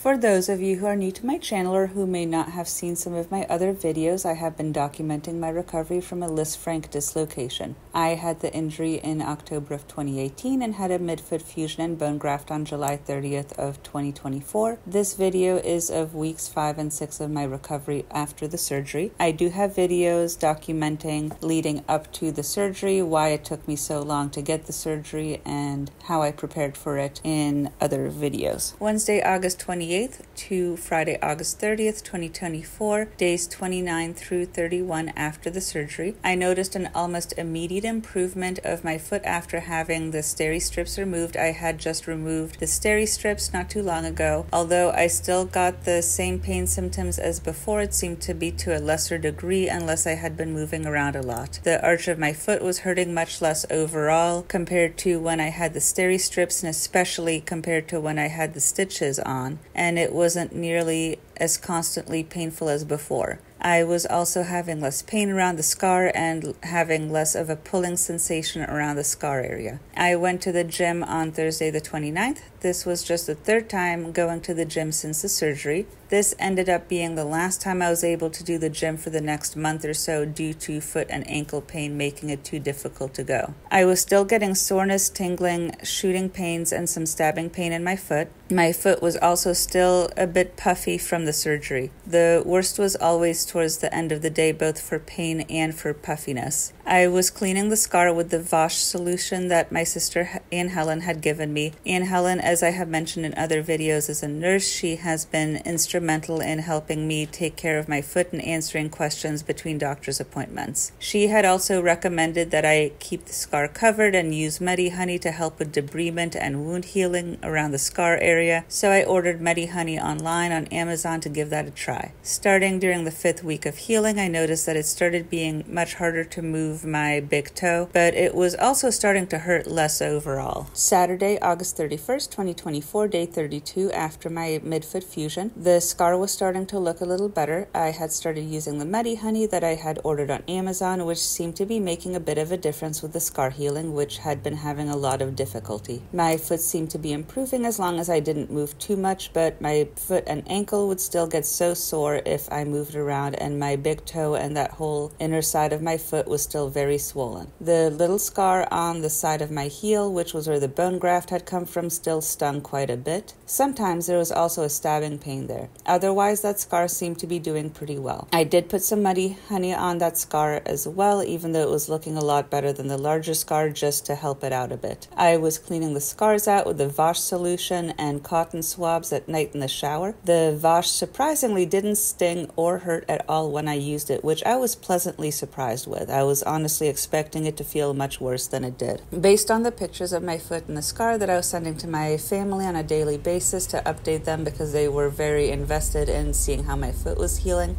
For those of you who are new to my channel or who may not have seen some of my other videos, I have been documenting my recovery from a Lisfranc dislocation. I had the injury in October of 2018 and had a midfoot fusion and bone graft on July 30th of 2024. This video is of weeks 5 and 6 of my recovery after the surgery. I do have videos documenting leading up to the surgery, why it took me so long to get the surgery, and how I prepared for it in other videos. Wednesday, August 28th to Friday, August 30th, 2024, days 29 through 31 after the surgery. I noticed an almost immediate improvement of my foot after having the steri strips removed. I had just removed the steri strips not too long ago. Although I still got the same pain symptoms as before, it seemed to be to a lesser degree unless I had been moving around a lot. The arch of my foot was hurting much less overall compared to when I had the steri strips, and especially compared to when I had the stitches on, and it wasn't nearly as constantly painful as before. I was also having less pain around the scar and having less of a pulling sensation around the scar area. I went to the gym on Thursday the 29th. This was just the third time going to the gym since the surgery. This ended up being the last time I was able to do the gym for the next month or so due to foot and ankle pain making it too difficult to go. I was still getting soreness, tingling, shooting pains, and some stabbing pain in my foot. My foot was also still a bit puffy from the surgery. The worst was always towards the end of the day, both for pain and for puffiness. I was cleaning the scar with the Vosh solution that my sister Anne Helen had given me. Anne Helen, as I have mentioned in other videos, is a nurse. She has been instrumental in helping me take care of my foot and answering questions between doctor's appointments. She had also recommended that I keep the scar covered and use Medi Honey to help with debridement and wound healing around the scar area, so I ordered Medi Honey online on Amazon to give that a try. Starting during the 5th week of healing, I noticed that it started being much harder to move my big toe, but it was also starting to hurt less overall. Saturday, August 31st, 2024, day 32 after my midfoot fusion. The scar was starting to look a little better. I had started using the Medi Honey that I had ordered on Amazon, which seemed to be making a bit of a difference with the scar healing, which had been having a lot of difficulty. My foot seemed to be improving as long as I didn't move too much, but my foot and ankle would still get so sore if I moved around, and my big toe and that whole inner side of my foot was still very swollen. The little scar on the side of my heel, which was where the bone graft had come from, still stung quite a bit. Sometimes there was also a stabbing pain there. Otherwise, that scar seemed to be doing pretty well. I did put some Medi Honey on that scar as well, even though it was looking a lot better than the larger scar, just to help it out a bit. I was cleaning the scars out with the Vosh solution and cotton swabs at night in the shower. The Vosh surprisingly didn't sting or hurt at all when I used it, which I was pleasantly surprised with. I was honestly expecting it to feel much worse than it did. Based on the pictures of my foot and the scar that I was sending to my family on a daily basis to update them because they were very invested in seeing how my foot was healing,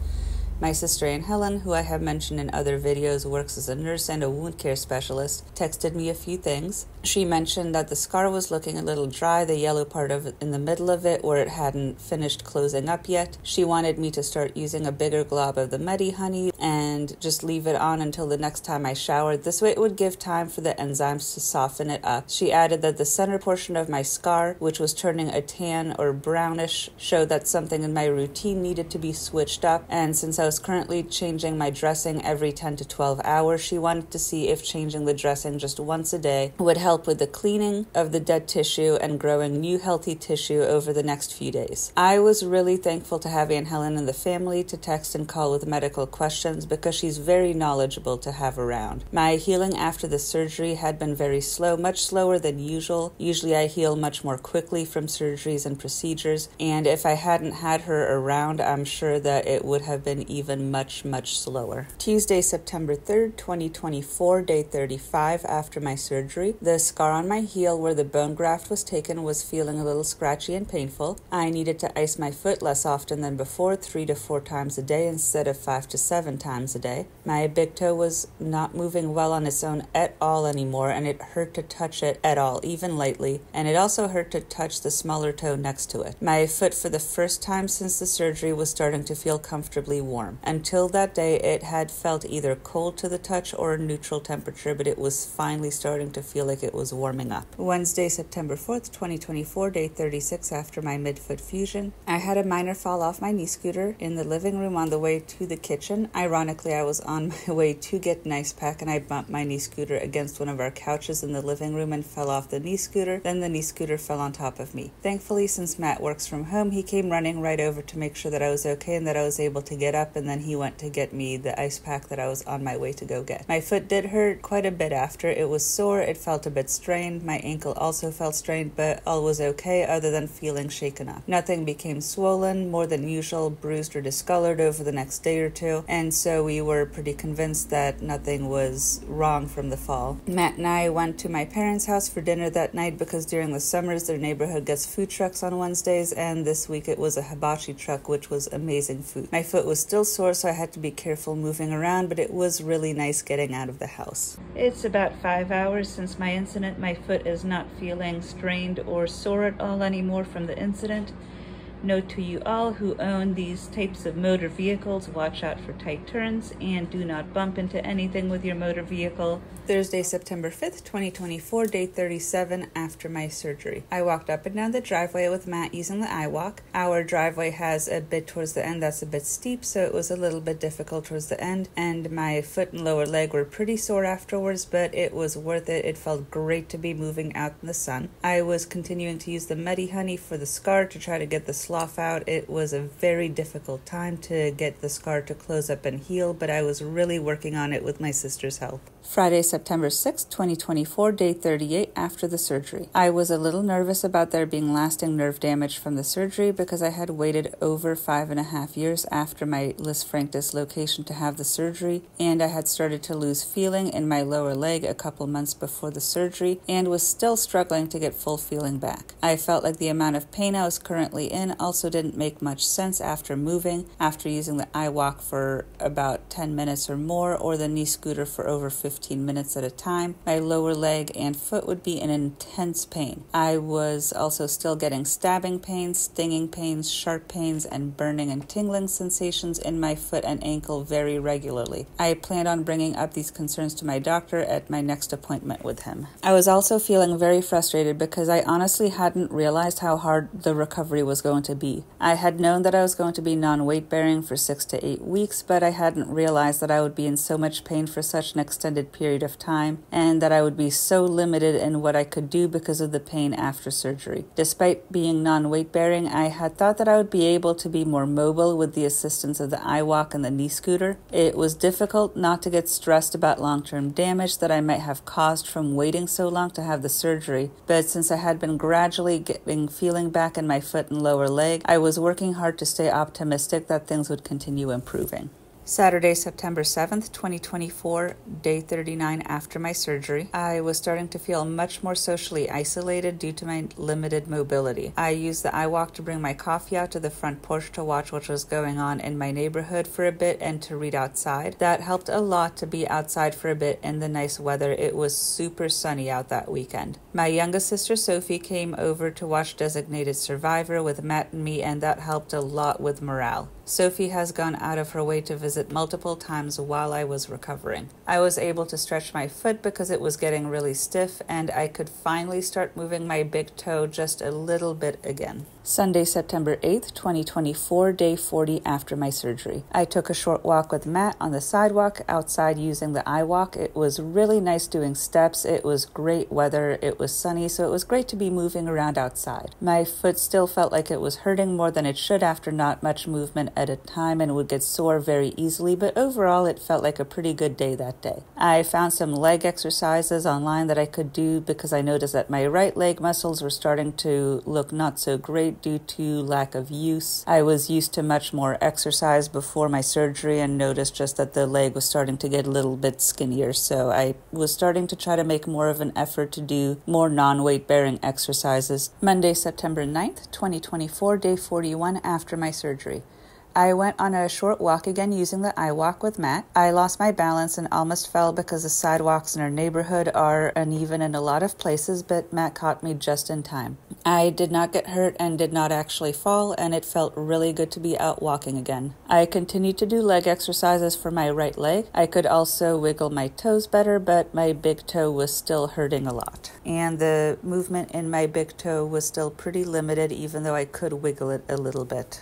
my sister Anne Helen, who I have mentioned in other videos, works as a nurse and a wound care specialist, texted me a few things. She mentioned that the scar was looking a little dry, the yellow part of it in the middle of it where it hadn't finished closing up yet. She wanted me to start using a bigger glob of the Medi Honey and just leave it on until the next time I showered. This way it would give time for the enzymes to soften it up. She added that the center portion of my scar, which was turning a tan or brownish, showed that something in my routine needed to be switched up, and since I was currently changing my dressing every 10 to 12 hours, she wanted to see if changing the dressing just once a day would help with the cleaning of the dead tissue and growing new healthy tissue over the next few days. I was really thankful to have Anne Helen in the family to text and call with medical questions because she's very knowledgeable to have around. My healing after the surgery had been very slow, much slower than usual. Usually I heal much more quickly from surgeries and procedures, and if I hadn't had her around, I'm sure that it would have been even much slower. Tuesday, September 3rd, 2024, day 35 after my surgery. The scar on my heel where the bone graft was taken was feeling a little scratchy and painful. I needed to ice my foot less often than before, 3 to 4 times a day instead of 5 to 7 times a day. My big toe was not moving well on its own at all anymore, and it hurt to touch it at all, even lightly, and it also hurt to touch the smaller toe next to it. My foot for the first time since the surgery was starting to feel comfortably warm. Until that day, it had felt either cold to the touch or a neutral temperature, but it was finally starting to feel like it it was warming up. Wednesday, September 4th, 2024, day 36 after my midfoot fusion. I had a minor fall off my knee scooter in the living room on the way to the kitchen. Ironically, I was on my way to get an ice pack and I bumped my knee scooter against one of our couches in the living room and fell off the knee scooter. Then the knee scooter fell on top of me. Thankfully, since Matt works from home, he came running right over to make sure that I was okay and that I was able to get up, and then he went to get me the ice pack that I was on my way to go get. My foot did hurt quite a bit after. It was sore, it felt a bit strained, my ankle also felt strained, but all was okay other than feeling shaken up. Nothing became swollen, more than usual, bruised or discolored over the next day or two, and so we were pretty convinced that nothing was wrong from the fall. Matt and I went to my parents' house for dinner that night because during the summers their neighborhood gets food trucks on Wednesdays, and this week it was a hibachi truck, which was amazing food. My foot was still sore, so I had to be careful moving around, but it was really nice getting out of the house. It's about 5 hours since my incident. My foot is not feeling strained or sore at all anymore from the incident. Note to you all who own these types of motor vehicles, watch out for tight turns and do not bump into anything with your motor vehicle. Thursday, September 5th, 2024, day 37 after my surgery. I walked up and down the driveway with Matt using the iWalk. Our driveway has a bit towards the end that's a bit steep, so it was a little bit difficult towards the end, and my foot and lower leg were pretty sore afterwards, but it was worth it. It felt great to be moving out in the sun. I was continuing to use the Muddy Honey for the scar to try to get the slough out. It was a very difficult time to get the scar to close up and heal, but I was really working on it with my sister's help. Friday, September 6th, 2024, day 38 after the surgery. I was a little nervous about there being lasting nerve damage from the surgery because I had waited over 5.5 years after my Lis franc dislocation to have the surgery, and I had started to lose feeling in my lower leg a couple months before the surgery and was still struggling to get full feeling back. I felt like the amount of pain I was currently in also didn't make much sense after moving, after using the iWalk for about 10 minutes or more, or the knee scooter for over 15 minutes at a time. My lower leg and foot would be in intense pain. I was also still getting stabbing pains, stinging pains, sharp pains, and burning and tingling sensations in my foot and ankle very regularly. I planned on bringing up these concerns to my doctor at my next appointment with him. I was also feeling very frustrated because I honestly hadn't realized how hard the recovery was going to be. I had known that I was going to be non-weight bearing for 6 to 8 weeks, but I hadn't realized that I would be in so much pain for such an extended period of time, and that I would be so limited in what I could do because of the pain after surgery. Despite being non-weight bearing, I had thought that I would be able to be more mobile with the assistance of the iWalk and the knee scooter. It was difficult not to get stressed about long-term damage that I might have caused from waiting so long to have the surgery, but since I had been gradually getting feeling back in my foot and lower leg, I was working hard to stay optimistic that things would continue improving. Saturday, September 7th, 2024, day 39 after my surgery. I was starting to feel much more socially isolated due to my limited mobility. I used the iWalk to bring my coffee out to the front porch to watch what was going on in my neighborhood for a bit and to read outside. That helped a lot to be outside for a bit in the nice weather. It was super sunny out that weekend. My youngest sister Sophie came over to watch Designated Survivor with Matt and me, and that helped a lot with morale. Sophie has gone out of her way to visit multiple times while I was recovering. I was able to stretch my foot because it was getting really stiff, and I could finally start moving my big toe just a little bit again. Sunday, September 8th, 2024, day 40 after my surgery. I took a short walk with Matt on the sidewalk outside using the iWalk. It was really nice doing steps. It was great weather. It was sunny, so it was great to be moving around outside. My foot still felt like it was hurting more than it should after not much movement at a time and would get sore very easily, but overall it felt like a pretty good day that day. I found some leg exercises online that I could do because I noticed that my right leg muscles were starting to look not so great due to lack of use. I was used to much more exercise before my surgery and noticed just that the leg was starting to get a little bit skinnier, so I was starting to try to make more of an effort to do more non-weight bearing exercises. Monday, September 9th, 2024, day 41 after my surgery. I went on a short walk again using the iWalk with Matt. I lost my balance and almost fell because the sidewalks in our neighborhood are uneven in a lot of places, but Matt caught me just in time. I did not get hurt and did not actually fall, and it felt really good to be out walking again. I continued to do leg exercises for my right leg. I could also wiggle my toes better, but my big toe was still hurting a lot. And the movement in my big toe was still pretty limited, even though I could wiggle it a little bit.